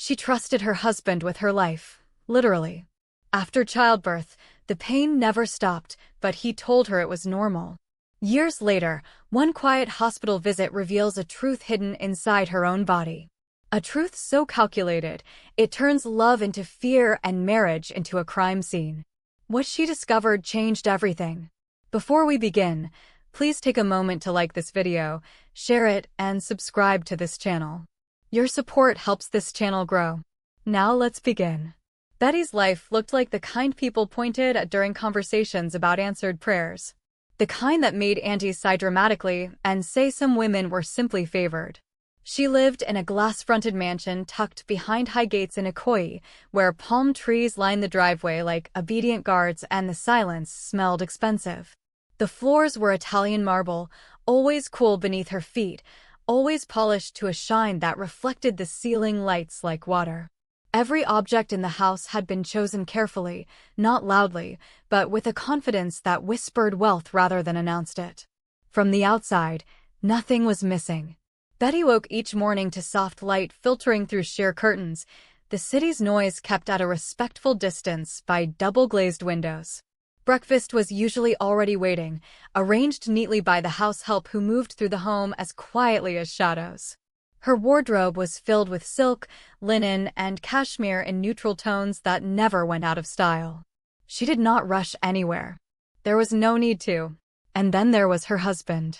She trusted her husband with her life, literally. After childbirth, the pain never stopped, but he told her it was normal. Years later, one quiet hospital visit reveals a truth hidden inside her own body. A truth so calculated, it turns love into fear and marriage into a crime scene. What she discovered changed everything. Before we begin, please take a moment to like this video, share it, and subscribe to this channel. Your support helps this channel grow. Now let's begin. Betty's life looked like the kind people pointed at during conversations about answered prayers. The kind that made aunties sigh dramatically and say some women were simply favored. She lived in a glass-fronted mansion tucked behind high gates in Ikoyi, where palm trees lined the driveway like obedient guards and the silence smelled expensive. The floors were Italian marble, always cool beneath her feet, always polished to a shine that reflected the ceiling lights like water. Every object in the house had been chosen carefully, not loudly, but with a confidence that whispered wealth rather than announced it. From the outside, nothing was missing. Betty woke each morning to soft light filtering through sheer curtains, the city's noise kept at a respectful distance by double-glazed windows. Breakfast was usually already waiting, arranged neatly by the house help who moved through the home as quietly as shadows. Her wardrobe was filled with silk, linen, and cashmere in neutral tones that never went out of style. She did not rush anywhere. There was no need to. And then there was her husband,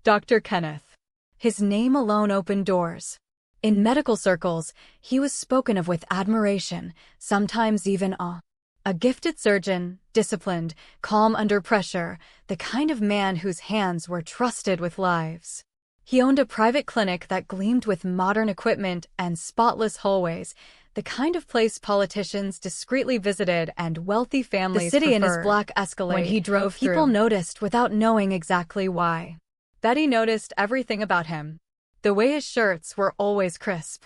Dr. Kenneth. His name alone opened doors. In medical circles, he was spoken of with admiration, sometimes even awe. A gifted surgeon, disciplined, calm under pressure, the kind of man whose hands were trusted with lives. He owned a private clinic that gleamed with modern equipment and spotless hallways, the kind of place politicians discreetly visited and wealthy families preferred. The city in his black Escalade, when he drove through, people noticed without knowing exactly why. Betty noticed everything about him. The way his shirts were always crisp.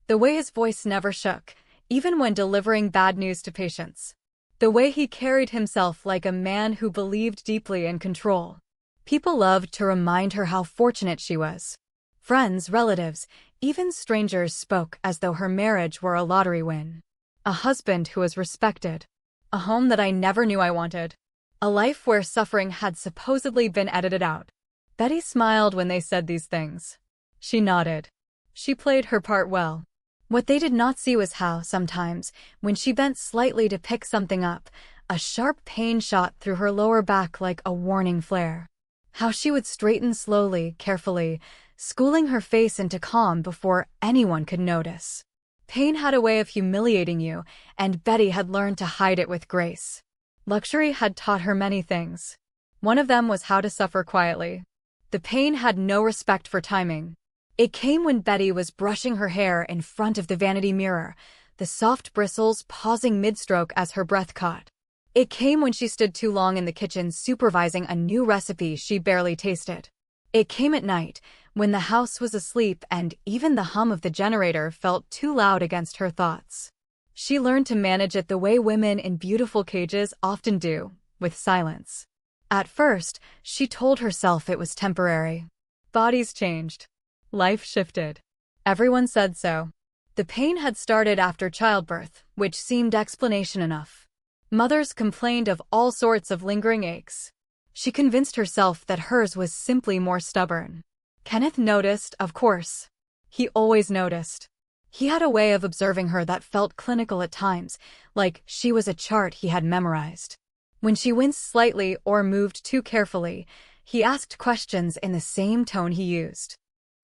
The way his voice never shook, even when delivering bad news to patients. The way he carried himself like a man who believed deeply in control. People loved to remind her how fortunate she was. Friends, relatives, even strangers spoke as though her marriage were a lottery win. A husband who was respected. A home that I never knew I wanted. A life where suffering had supposedly been edited out. Betty smiled when they said these things. She nodded. She played her part well. What they did not see was how, sometimes, when she bent slightly to pick something up, a sharp pain shot through her lower back like a warning flare. How she would straighten slowly, carefully, schooling her face into calm before anyone could notice. Pain had a way of humiliating you, and Betty had learned to hide it with grace. Luxury had taught her many things. One of them was how to suffer quietly. The pain had no respect for timing. It came when Betty was brushing her hair in front of the vanity mirror, the soft bristles pausing mid-stroke as her breath caught. It came when she stood too long in the kitchen supervising a new recipe she barely tasted. It came at night, when the house was asleep and even the hum of the generator felt too loud against her thoughts. She learned to manage it the way women in beautiful cages often do, with silence. At first, she told herself it was temporary. Bodies changed. Life shifted. Everyone said so. The pain had started after childbirth, which seemed explanation enough. Mothers complained of all sorts of lingering aches. She convinced herself that hers was simply more stubborn. Kenneth noticed, of course. He always noticed. He had a way of observing her that felt clinical at times, like she was a chart he had memorized. When she winced slightly or moved too carefully, he asked questions in the same tone he used.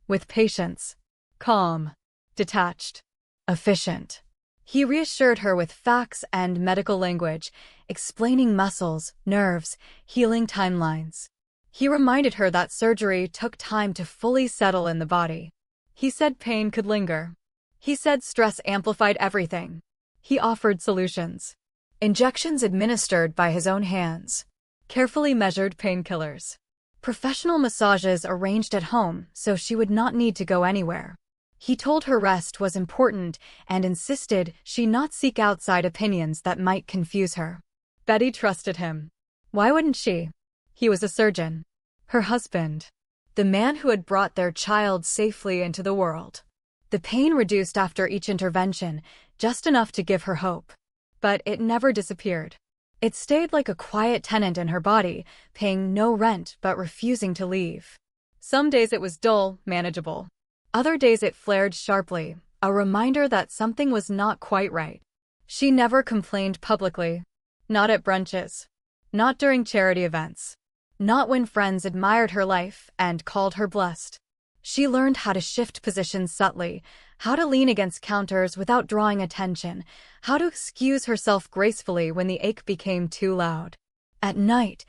With patience. Calm. Detached. Efficient. He reassured her with facts and medical language, explaining muscles, nerves, healing timelines. He reminded her that surgery took time to fully settle in the body. He said pain could linger. He said stress amplified everything. He offered solutions. Injections administered by his own hands. Carefully measured painkillers. Professional massages arranged at home so she would not need to go anywhere. He told her rest was important and insisted she not seek outside opinions that might confuse her. Betty trusted him. Why wouldn't she? He was a surgeon. Her husband. The man who had brought their child safely into the world. The pain reduced after each intervention, just enough to give her hope. But it never disappeared. It stayed like a quiet tenant in her body, paying no rent but refusing to leave. Some days it was dull, manageable. Other days it flared sharply, a reminder that something was not quite right. She never complained publicly. Not at brunches. Not during charity events. Not when friends admired her life and called her blessed. She learned how to shift positions subtly, how to lean against counters without drawing attention, how to excuse herself gracefully when the ache became too loud. At night,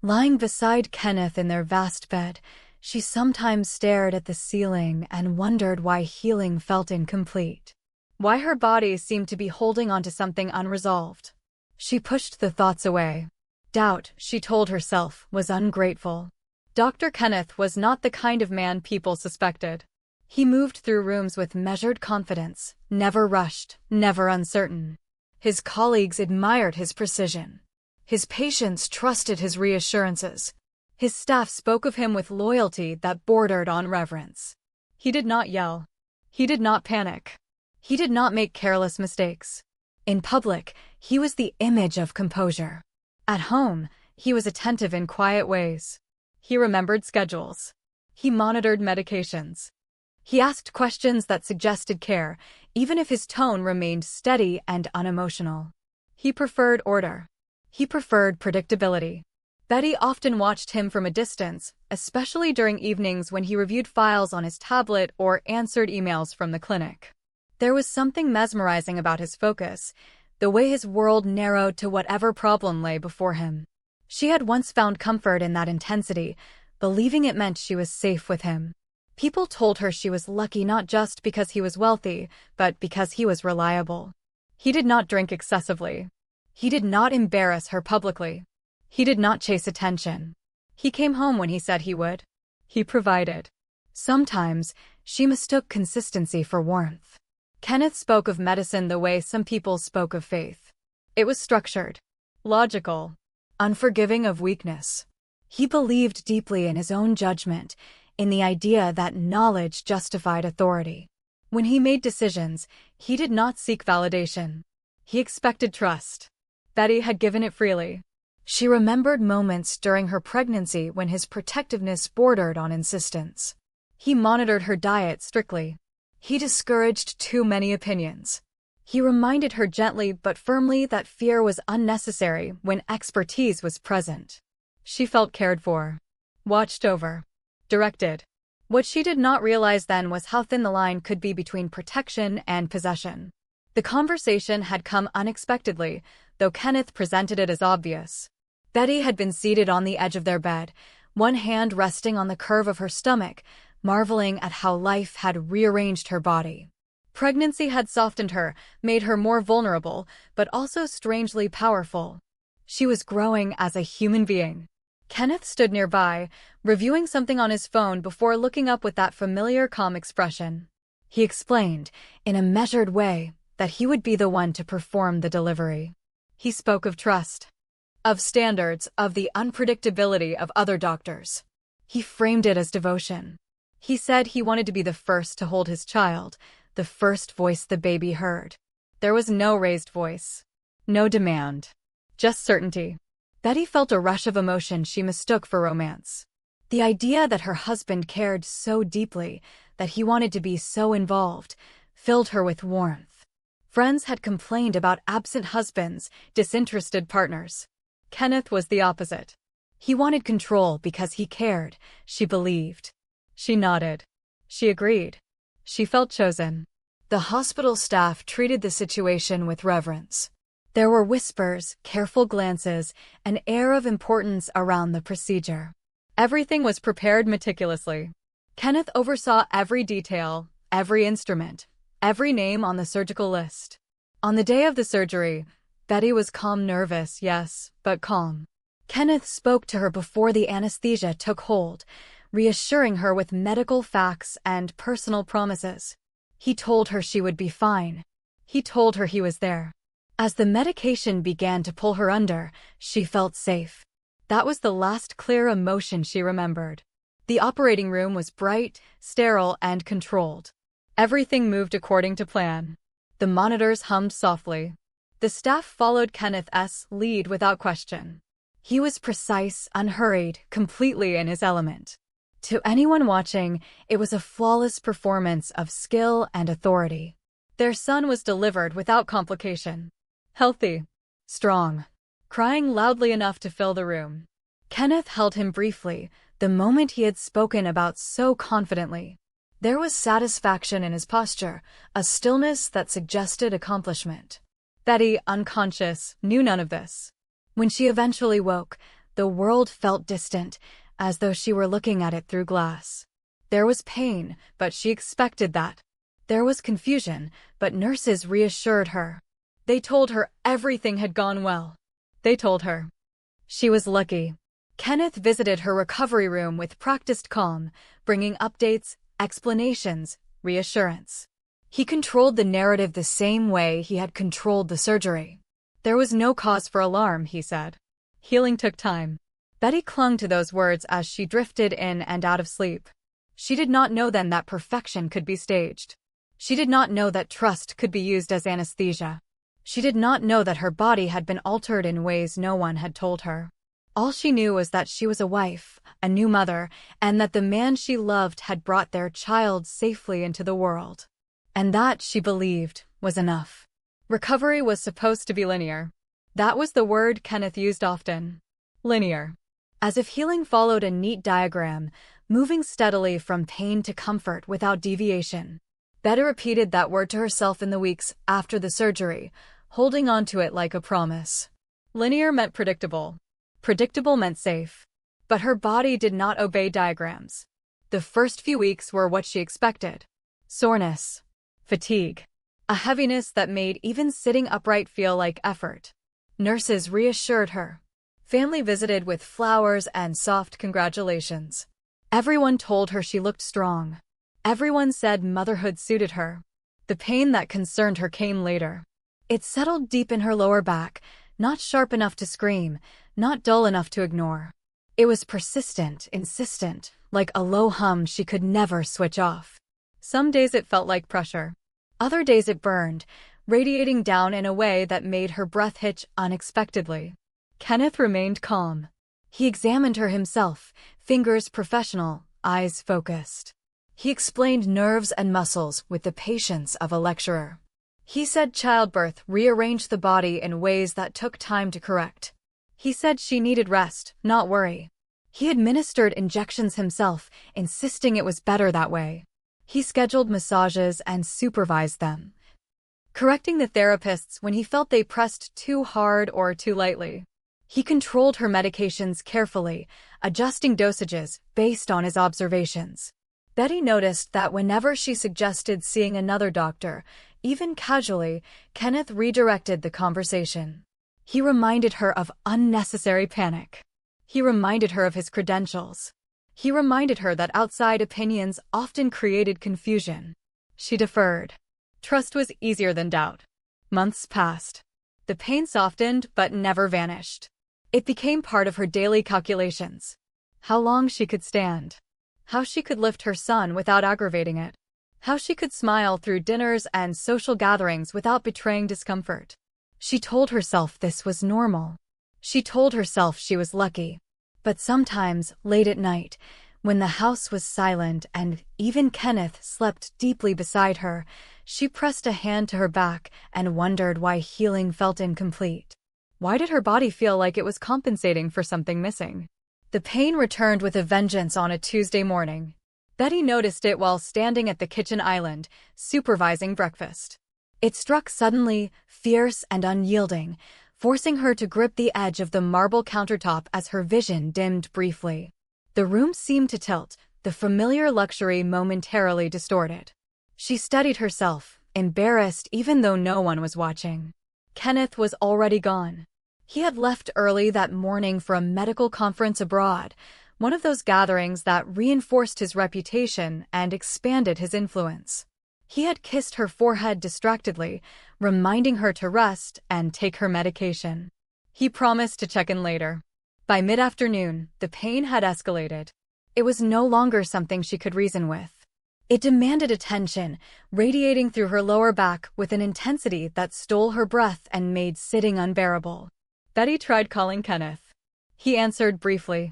lying beside Kenneth in their vast bed, she sometimes stared at the ceiling and wondered why healing felt incomplete. Why her body seemed to be holding onto something unresolved. She pushed the thoughts away. Doubt, she told herself, was ungrateful. Dr. Kenneth was not the kind of man people suspected. He moved through rooms with measured confidence, never rushed, never uncertain. His colleagues admired his precision. His patients trusted his reassurances. His staff spoke of him with loyalty that bordered on reverence. He did not yell. He did not panic. He did not make careless mistakes. In public, he was the image of composure. At home, he was attentive in quiet ways. He remembered schedules. He monitored medications. He asked questions that suggested care, even if his tone remained steady and unemotional. He preferred order. He preferred predictability. Betty often watched him from a distance, especially during evenings when he reviewed files on his tablet or answered emails from the clinic. There was something mesmerizing about his focus, the way his world narrowed to whatever problem lay before him. She had once found comfort in that intensity, believing it meant she was safe with him. People told her she was lucky not just because he was wealthy, but because he was reliable. He did not drink excessively. He did not embarrass her publicly. He did not chase attention. He came home when he said he would. He provided. Sometimes, she mistook consistency for warmth. Kenneth spoke of medicine the way some people spoke of faith. It was structured, logical, unforgiving of weakness. He believed deeply in his own judgment, in the idea that knowledge justified authority. When he made decisions, he did not seek validation. He expected trust. Betty had given it freely. She remembered moments during her pregnancy when his protectiveness bordered on insistence. He monitored her diet strictly. He discouraged too many opinions. He reminded her gently but firmly that fear was unnecessary when expertise was present. She felt cared for, watched over, directed. What she did not realize then was how thin the line could be between protection and possession. The conversation had come unexpectedly, though Kenneth presented it as obvious. Betty had been seated on the edge of their bed, one hand resting on the curve of her stomach, marveling at how life had rearranged her body. Pregnancy had softened her, made her more vulnerable, but also strangely powerful. She was growing as a human being. Kenneth stood nearby, reviewing something on his phone before looking up with that familiar calm expression. He explained, in a measured way, that he would be the one to perform the delivery. He spoke of trust, of standards, of the unpredictability of other doctors. He framed it as devotion. He said he wanted to be the first to hold his child, the first voice the baby heard. There was no raised voice, no demand, just certainty. Betty felt a rush of emotion she mistook for romance. The idea that her husband cared so deeply, that he wanted to be so involved, filled her with warmth. Friends had complained about absent husbands, disinterested partners. Kenneth was the opposite. He wanted control because he cared, she believed. She nodded. She agreed. She felt chosen. The hospital staff treated the situation with reverence. There were whispers, careful glances, an air of importance around the procedure. Everything was prepared meticulously. Kenneth oversaw every detail, every instrument, every name on the surgical list. On the day of the surgery, Betty was calm, nervous, yes, but calm. Kenneth spoke to her before the anesthesia took hold, reassuring her with medical facts and personal promises. He told her she would be fine. He told her he was there. As the medication began to pull her under, she felt safe. That was the last clear emotion she remembered. The operating room was bright, sterile, and controlled. Everything moved according to plan. The monitors hummed softly. The staff followed Kenneth's lead without question. He was precise, unhurried, completely in his element. To anyone watching, it was a flawless performance of skill and authority. Their son was delivered without complication. Healthy. Strong. Crying loudly enough to fill the room. Kenneth held him briefly, the moment he had spoken about so confidently. There was satisfaction in his posture, a stillness that suggested accomplishment. Betty, unconscious, knew none of this. When she eventually woke, the world felt distant, as though she were looking at it through glass. There was pain, but she expected that. There was confusion, but nurses reassured her. They told her everything had gone well. They told her she was lucky. Kenneth visited her recovery room with practiced calm, bringing updates, explanations, reassurance. He controlled the narrative the same way he had controlled the surgery. There was no cause for alarm, he said. Healing took time. Betty clung to those words as she drifted in and out of sleep. She did not know then that perfection could be staged. She did not know that trust could be used as anesthesia. She did not know that her body had been altered in ways no one had told her. All she knew was that she was a wife, a new mother, and that the man she loved had brought their child safely into the world. And that, she believed, was enough. Recovery was supposed to be linear. That was the word Kenneth used often. Linear. As if healing followed a neat diagram, moving steadily from pain to comfort without deviation. Betty repeated that word to herself in the weeks after the surgery, holding on to it like a promise. Linear meant predictable. Predictable meant safe. But her body did not obey diagrams. The first few weeks were what she expected. Soreness. Fatigue. A heaviness that made even sitting upright feel like effort. Nurses reassured her. Family visited with flowers and soft congratulations. Everyone told her she looked strong. Everyone said motherhood suited her. The pain that concerned her came later. It settled deep in her lower back, not sharp enough to scream, not dull enough to ignore. It was persistent, insistent, like a low hum she could never switch off. Some days it felt like pressure. Other days it burned, radiating down in a way that made her breath hitch unexpectedly. Kenneth remained calm. He examined her himself, fingers professional, eyes focused. He explained nerves and muscles with the patience of a lecturer. He said childbirth rearranged the body in ways that took time to correct. He said she needed rest, not worry. He administered injections himself, insisting it was better that way. He scheduled massages and supervised them, correcting the therapists when he felt they pressed too hard or too lightly. He controlled her medications carefully, adjusting dosages based on his observations. Betty noticed that whenever she suggested seeing another doctor, even casually, Kenneth redirected the conversation. He reminded her of unnecessary panic. He reminded her of his credentials. He reminded her that outside opinions often created confusion. She deferred. Trust was easier than doubt. Months passed. The pain softened but never vanished. It became part of her daily calculations. How long she could stand. How she could lift her son without aggravating it. How she could smile through dinners and social gatherings without betraying discomfort. She told herself this was normal. She told herself she was lucky. But sometimes, late at night, when the house was silent and even Kenneth slept deeply beside her, she pressed a hand to her back and wondered why healing felt incomplete. Why did her body feel like it was compensating for something missing? The pain returned with a vengeance on a Tuesday morning. Betty noticed it while standing at the kitchen island, supervising breakfast. It struck suddenly, fierce and unyielding, forcing her to grip the edge of the marble countertop as her vision dimmed briefly. The room seemed to tilt, the familiar luxury momentarily distorted. She steadied herself, embarrassed even though no one was watching. Kenneth was already gone. He had left early that morning for a medical conference abroad, one of those gatherings that reinforced his reputation and expanded his influence. He had kissed her forehead distractedly, reminding her to rest and take her medication. He promised to check in later. By mid-afternoon, the pain had escalated. It was no longer something she could reason with. It demanded attention, radiating through her lower back with an intensity that stole her breath and made sitting unbearable. Betty tried calling Kenneth. He answered briefly,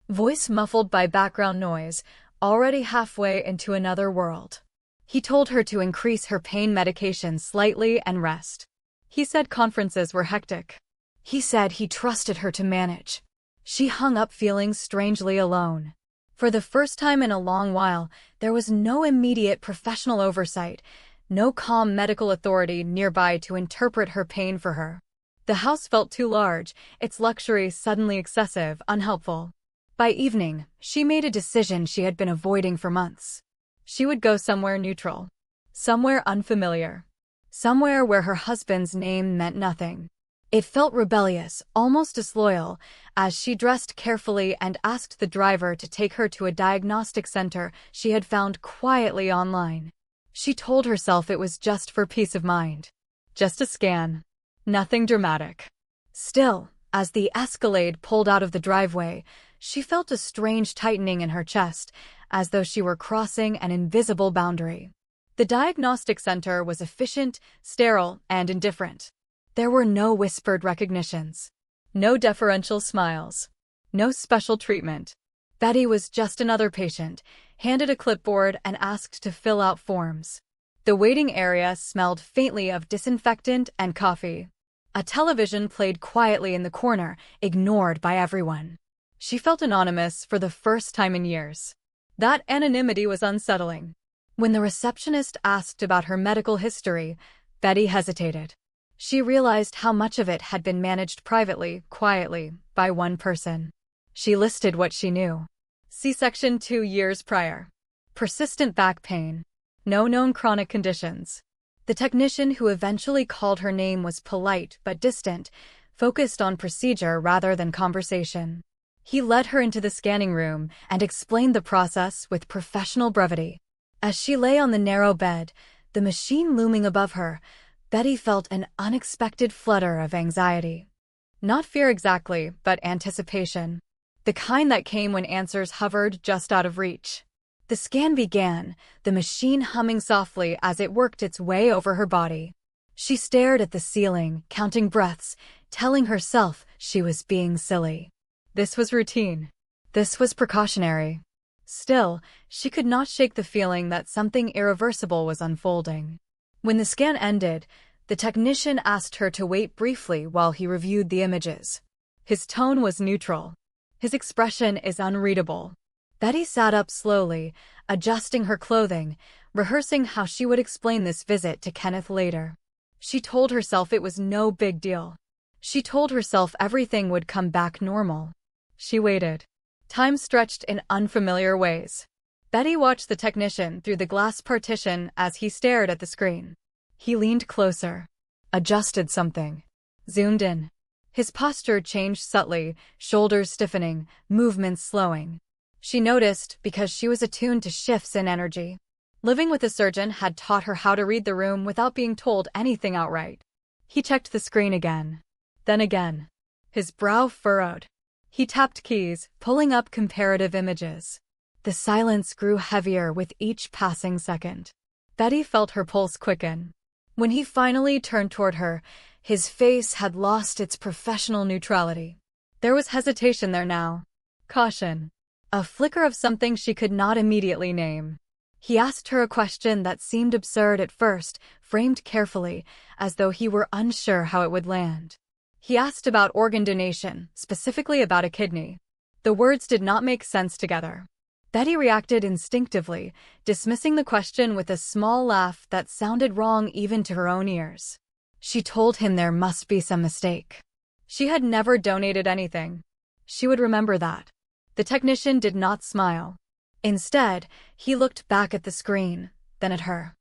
voice muffled by background noise, already halfway into another world. He told her to increase her pain medication slightly and rest. He said conferences were hectic. He said he trusted her to manage. She hung up feeling strangely alone. For the first time in a long while, there was no immediate professional oversight, no calm medical authority nearby to interpret her pain for her. The house felt too large, its luxury suddenly excessive, unhelpful. By evening, she made a decision she had been avoiding for months. She would go somewhere neutral. Somewhere unfamiliar. Somewhere where her husband's name meant nothing. It felt rebellious, almost disloyal, as she dressed carefully and asked the driver to take her to a diagnostic center she had found quietly online. She told herself it was just for peace of mind. Just a scan. Nothing dramatic. Still, as the Escalade pulled out of the driveway, she felt a strange tightening in her chest, as though she were crossing an invisible boundary. The diagnostic center was efficient, sterile, and indifferent. There were no whispered recognitions. No deferential smiles. No special treatment. Betty was just another patient, handed a clipboard and asked to fill out forms. The waiting area smelled faintly of disinfectant and coffee. A television played quietly in the corner, ignored by everyone. She felt anonymous for the first time in years. That anonymity was unsettling. When the receptionist asked about her medical history, Betty hesitated. She realized how much of it had been managed privately, quietly, by one person. She listed what she knew. C-section 2 years prior. Persistent back pain. No known chronic conditions. The technician who eventually called her name was polite but distant, focused on procedure rather than conversation. He led her into the scanning room and explained the process with professional brevity. As she lay on the narrow bed, the machine looming above her, Betty felt an unexpected flutter of anxiety. Not fear exactly, but anticipation. The kind that came when answers hovered just out of reach. The scan began, the machine humming softly as it worked its way over her body. She stared at the ceiling, counting breaths, telling herself she was being silly. This was routine. This was precautionary. Still, she could not shake the feeling that something irreversible was unfolding. When the scan ended, the technician asked her to wait briefly while he reviewed the images. His tone was neutral. His expression is unreadable. Betty sat up slowly, adjusting her clothing, rehearsing how she would explain this visit to Kenneth later. She told herself it was no big deal. She told herself everything would come back normal. She waited. Time stretched in unfamiliar ways. Betty watched the technician through the glass partition as he stared at the screen. He leaned closer, adjusted something, zoomed in. His posture changed subtly, shoulders stiffening, movements slowing. She noticed because she was attuned to shifts in energy. Living with a surgeon had taught her how to read the room without being told anything outright. He checked the screen again. Then again. His brow furrowed. He tapped keys, pulling up comparative images. The silence grew heavier with each passing second. Betty felt her pulse quicken. When he finally turned toward her, his face had lost its professional neutrality. There was hesitation there now. Caution. A flicker of something she could not immediately name. He asked her a question that seemed absurd at first, framed carefully, as though he were unsure how it would land. He asked about organ donation, specifically about a kidney. The words did not make sense together. Betty reacted instinctively, dismissing the question with a small laugh that sounded wrong even to her own ears. She told him there must be some mistake. She had never donated anything. She would remember that. The technician did not smile. Instead, he looked back at the screen, then at her,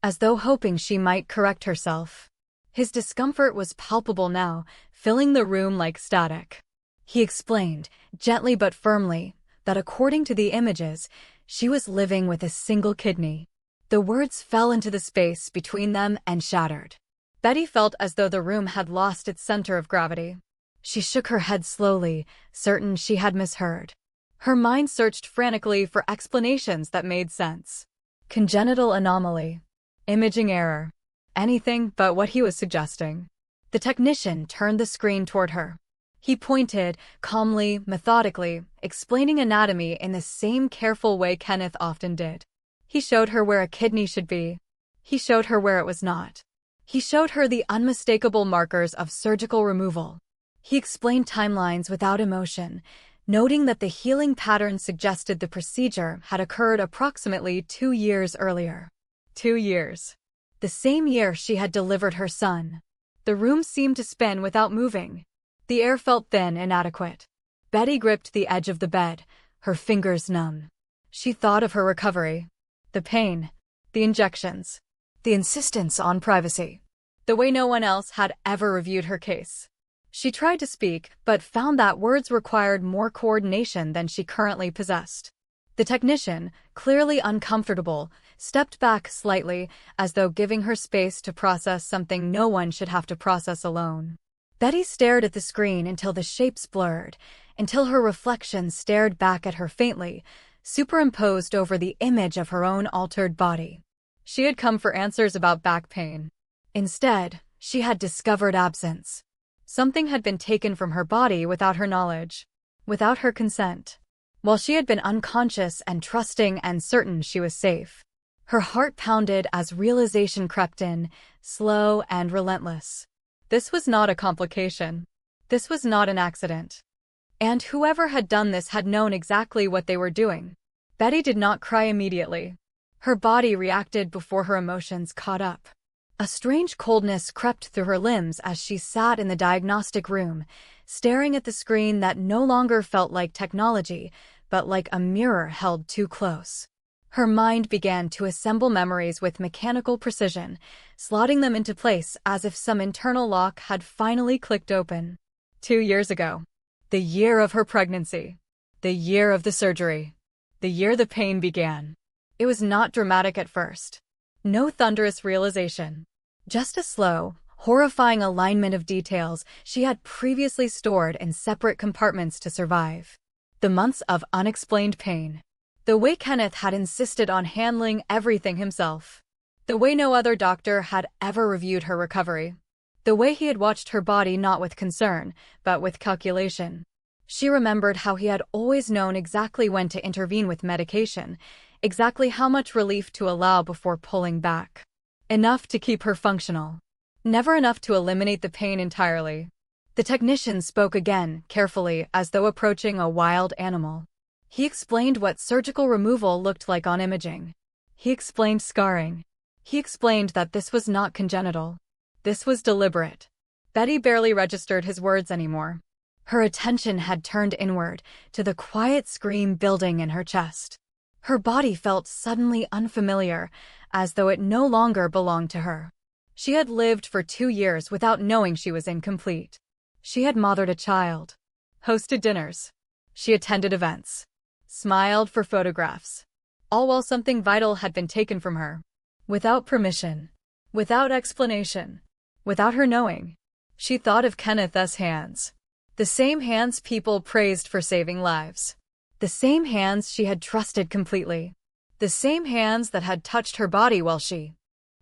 as though hoping she might correct herself. His discomfort was palpable now, filling the room like static. He explained, gently but firmly, that according to the images, she was living with a single kidney. The words fell into the space between them and shattered. Betty felt as though the room had lost its center of gravity. She shook her head slowly, certain she had misheard. Her mind searched frantically for explanations that made sense. Congenital anomaly. Imaging error. Anything but what he was suggesting. The technician turned the screen toward her. He pointed, calmly, methodically, explaining anatomy in the same careful way Kenneth often did. He showed her where a kidney should be. He showed her where it was not. He showed her the unmistakable markers of surgical removal. He explained timelines without emotion, noting that the healing pattern suggested the procedure had occurred approximately 2 years earlier. 2 years. The same year she had delivered her son. The room seemed to spin without moving. The air felt thin, inadequate. Betty gripped the edge of the bed, her fingers numb. She thought of her recovery. The pain. The injections. The insistence on privacy. The way no one else had ever reviewed her case. She tried to speak, but found that words required more coordination than she currently possessed. The technician, clearly uncomfortable, stepped back slightly, as though giving her space to process something no one should have to process alone. Betty stared at the screen until the shapes blurred, until her reflection stared back at her faintly, superimposed over the image of her own altered body. She had come for answers about back pain. Instead, she had discovered absence. Something had been taken from her body without her knowledge, without her consent. While she had been unconscious and trusting and certain she was safe, her heart pounded as realization crept in, slow and relentless. This was not a complication. This was not an accident. And whoever had done this had known exactly what they were doing. Betty did not cry immediately. Her body reacted before her emotions caught up. A strange coldness crept through her limbs as she sat in the diagnostic room, staring at the screen that no longer felt like technology, but like a mirror held too close. Her mind began to assemble memories with mechanical precision, slotting them into place as if some internal lock had finally clicked open. 2 years ago. The year of her pregnancy. The year of the surgery. The year the pain began. It was not dramatic at first. No thunderous realization. Just a slow, horrifying alignment of details she had previously stored in separate compartments to survive. The months of unexplained pain. The way Kenneth had insisted on handling everything himself. The way no other doctor had ever reviewed her recovery. The way he had watched her body not with concern, but with calculation. She remembered how he had always known exactly when to intervene with medication, exactly how much relief to allow before pulling back. Enough to keep her functional. Never enough to eliminate the pain entirely. The technician spoke again, carefully, as though approaching a wild animal. He explained what surgical removal looked like on imaging. He explained scarring. He explained that this was not congenital. This was deliberate. Betty barely registered his words anymore. Her attention had turned inward, to the quiet scream building in her chest. Her body felt suddenly unfamiliar, as though it no longer belonged to her. She had lived for 2 years without knowing she was incomplete. She had mothered a child, hosted dinners. She attended events, smiled for photographs, all while something vital had been taken from her. Without permission, without explanation, without her knowing. She thought of Kenneth's hands. The same hands people praised for saving lives. The same hands she had trusted completely. The same hands that had touched her body while she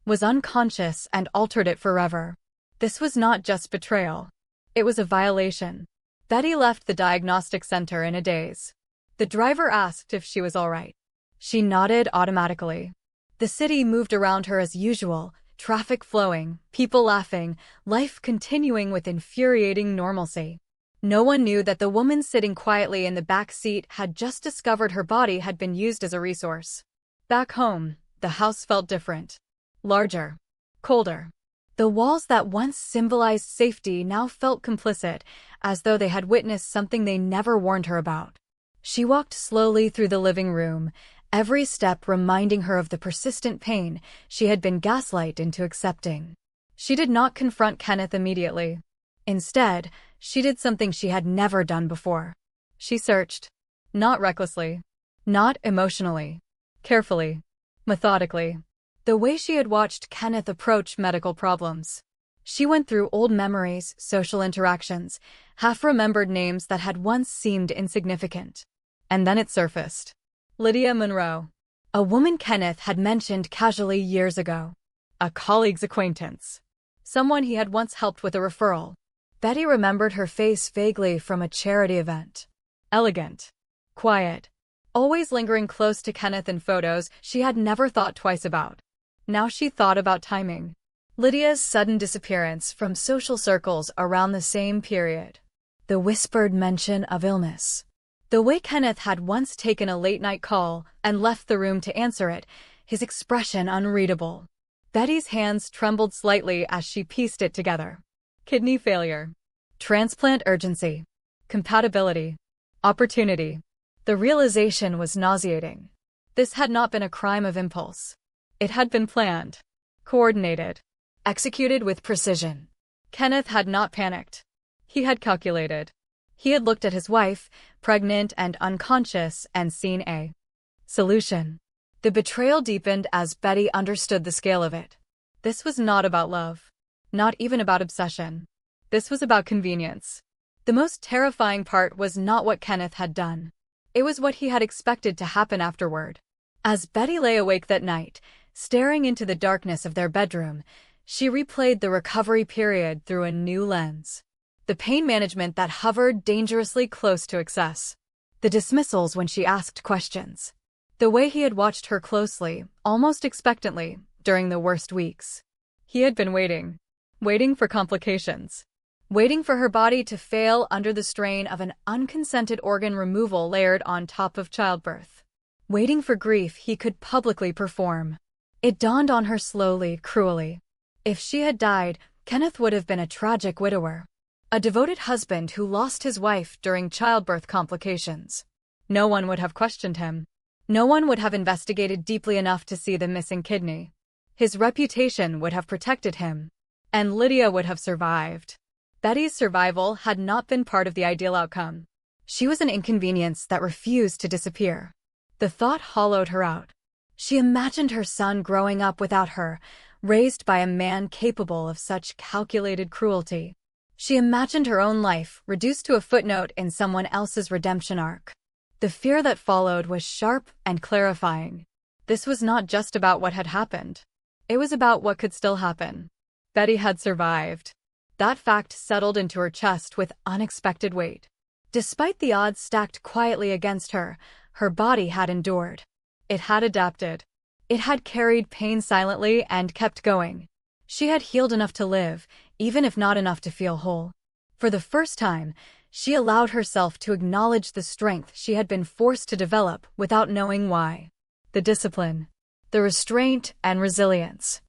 was unconscious and altered it forever. This was not just betrayal. It was a violation. Betty left the diagnostic center in a daze. The driver asked if she was all right. She nodded automatically. The city moved around her as usual, traffic flowing, people laughing, life continuing with infuriating normalcy. No one knew that the woman sitting quietly in the back seat had just discovered her body had been used as a resource. Back home, the house felt different. Larger. Colder. The walls that once symbolized safety now felt complicit, as though they had witnessed something they never warned her about. She walked slowly through the living room, every step reminding her of the persistent pain she had been gaslighted into accepting. She did not confront Kenneth immediately. Instead, she did something she had never done before. She searched. Not recklessly. Not emotionally. Carefully. Methodically. The way she had watched Kenneth approach medical problems. She went through old memories, social interactions, half-remembered names that had once seemed insignificant. And then it surfaced. Lydia Monroe. A woman Kenneth had mentioned casually years ago. A colleague's acquaintance. Someone he had once helped with a referral. Betty remembered her face vaguely from a charity event. Elegant. Quiet. Always lingering close to Kenneth in photos she had never thought twice about. Now she thought about timing. Lydia's sudden disappearance from social circles around the same period. The whispered mention of illness. The way Kenneth had once taken a late-night call and left the room to answer it, his expression unreadable. Betty's hands trembled slightly as she pieced it together. Kidney failure. Transplant urgency. Compatibility. Opportunity. The realization was nauseating. This had not been a crime of impulse. It had been planned. Coordinated. Executed with precision. Kenneth had not panicked. He had calculated. He had looked at his wife, pregnant and unconscious, and seen a solution. The betrayal deepened as Betty understood the scale of it. This was not about love. Not even about obsession. This was about convenience. The most terrifying part was not what Kenneth had done. It was what he had expected to happen afterward. As Betty lay awake that night, staring into the darkness of their bedroom, she replayed the recovery period through a new lens. The pain management that hovered dangerously close to excess. The dismissals when she asked questions. The way he had watched her closely, almost expectantly, during the worst weeks. He had been waiting. Waiting for complications. Waiting for her body to fail under the strain of an unconsented organ removal layered on top of childbirth. Waiting for grief he could publicly perform. It dawned on her slowly, cruelly. If she had died, Kenneth would have been a tragic widower. A devoted husband who lost his wife during childbirth complications. No one would have questioned him. No one would have investigated deeply enough to see the missing kidney. His reputation would have protected him. And Lydia would have survived. Betty's survival had not been part of the ideal outcome. She was an inconvenience that refused to disappear. The thought hollowed her out. She imagined her son growing up without her, raised by a man capable of such calculated cruelty. She imagined her own life reduced to a footnote in someone else's redemption arc. The fear that followed was sharp and clarifying. This was not just about what had happened. It was about what could still happen. Betty had survived. That fact settled into her chest with unexpected weight. Despite the odds stacked quietly against her, her body had endured. It had adapted. It had carried pain silently and kept going. She had healed enough to live, even if not enough to feel whole. For the first time, she allowed herself to acknowledge the strength she had been forced to develop without knowing why. The discipline, the restraint and resilience.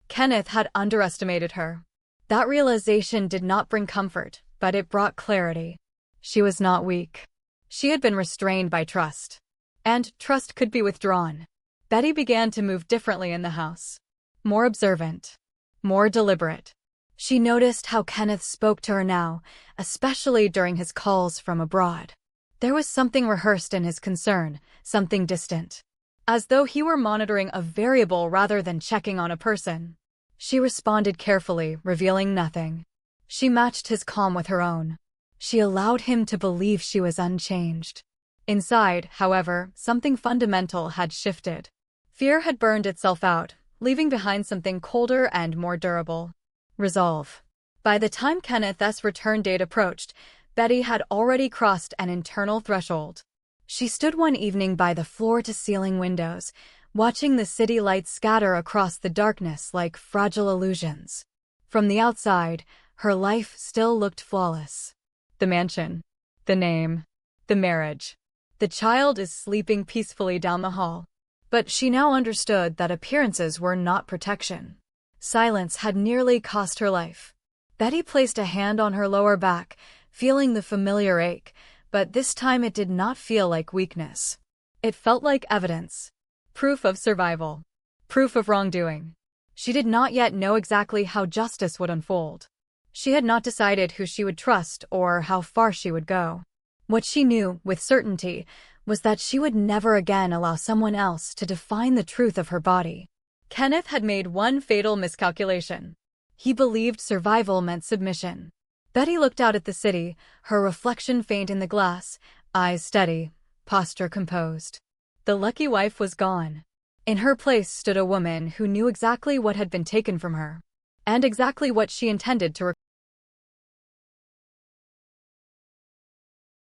Kenneth had underestimated her. That realization did not bring comfort, but it brought clarity. She was not weak. She had been restrained by trust. And trust could be withdrawn. Betty began to move differently in the house. More observant. More deliberate. She noticed how Kenneth spoke to her now, especially during his calls from abroad. There was something rehearsed in his concern, something distant. As though he were monitoring a variable rather than checking on a person. She responded carefully, revealing nothing. She matched his calm with her own. She allowed him to believe she was unchanged. Inside, however, something fundamental had shifted. Fear had burned itself out, leaving behind something colder and more durable. Resolve. By the time Kenneth's return date approached, Betty had already crossed an internal threshold. She stood one evening by the floor-to-ceiling windows, watching the city lights scatter across the darkness like fragile illusions. From the outside, her life still looked flawless. The mansion. The name. The marriage. The child is sleeping peacefully down the hall. But she now understood that appearances were not protection. Silence had nearly cost her life. Betty placed a hand on her lower back, feeling the familiar ache, but this time it did not feel like weakness. It felt like evidence. Proof of survival. Proof of wrongdoing. She did not yet know exactly how justice would unfold. She had not decided who she would trust or how far she would go. What she knew, with certainty, was that she would never again allow someone else to define the truth of her body. Kenneth had made one fatal miscalculation. He believed survival meant submission. Betty looked out at the city, her reflection faint in the glass, eyes steady, posture composed. The lucky wife was gone. In her place stood a woman who knew exactly what had been taken from her, and exactly what she intended to